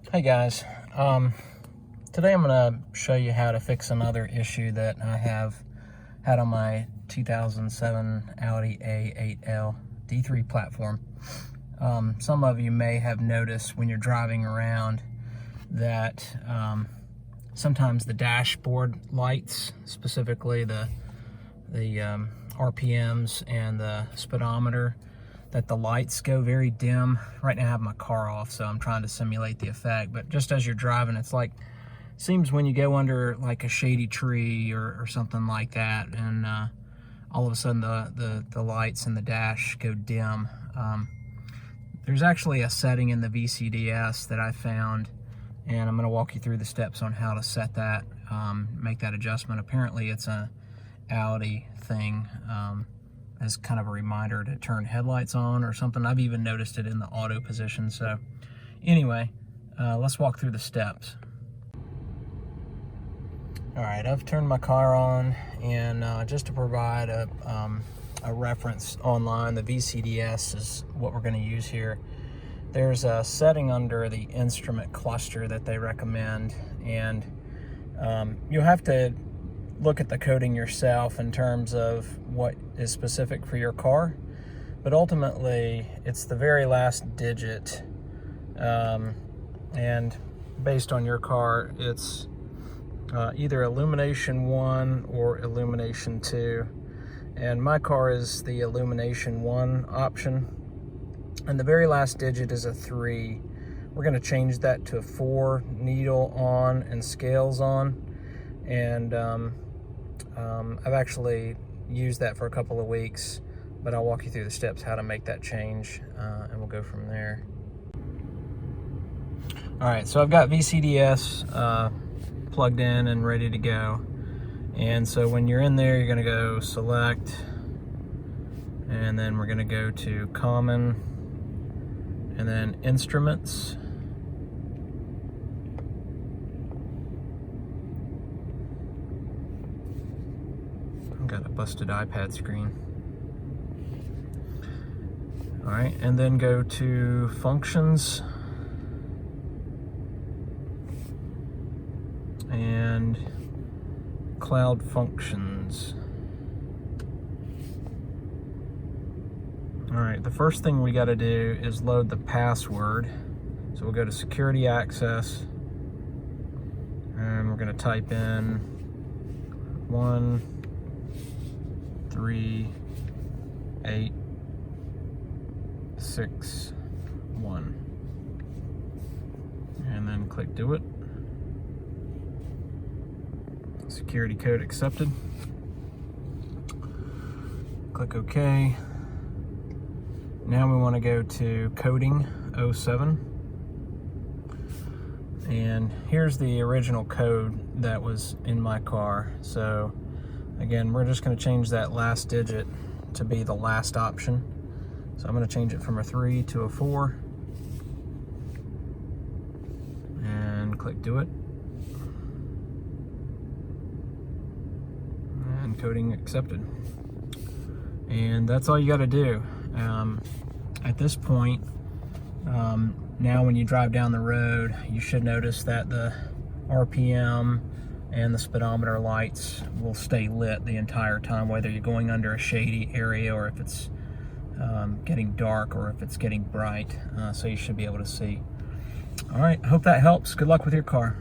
Hey guys, today I'm going to show you how to fix another issue that I have had on my 2007 Audi A8L D3 platform. Some of you may have noticed when you're driving around that sometimes the dashboard lights, specifically the RPMs and the speedometer, that the lights go very dim. Right now I have my car off, so I'm trying to simulate the effect, but just as you're driving, it's like, seems when you go under like a shady tree or something like that, and all of a sudden the lights in the dash go dim. There's actually a setting in the VCDS that I found, and I'm going to walk you through the steps on how to set that, make that adjustment. Apparently it's a Audi thing, as kind of a reminder to turn headlights on or something. I've even noticed it in the auto position. So anyway, let's walk through the steps. All right, I've turned my car on, and just to provide a reference online, the VCDS is what we're going to use here. There's a setting under the instrument cluster that they recommend, and you'll have to look at the coding yourself in terms of what is specific for your car, but ultimately it's the very last digit, and based on your car it's either illumination 1 or illumination 2, and my car is the illumination 1 option, and the very last digit is a 3. We're going to change that to a 4, needle on and scales on, and I've actually used that for a couple of weeks, but I'll walk you through the steps how to make that change, and we'll go from there. All right, so I've got VCDS plugged in and ready to go, and so when you're in there, you're going to go select, and then we're going to go to common, and then instruments. Got a busted iPad screen. All right, and then go to functions and cloud functions. All right, the first thing we got to do is load the password. So we'll go to security access, and we're going to type in 1 3 8 6 1, and then click do it. Security code accepted. Click OK. Now we want to go to coding 07, and here's the original code that was in my car. So again, we're just going to change that last digit to be the last option. So I'm going to change it from a 3 to a 4. And click do it. And coding accepted. And that's all you got to do. At this point, now when you drive down the road, you should notice that the RPM and the speedometer lights will stay lit the entire time, whether you're going under a shady area or if it's getting dark or if it's getting bright, so you should be able to see. All right, hope that helps. Good luck with your car.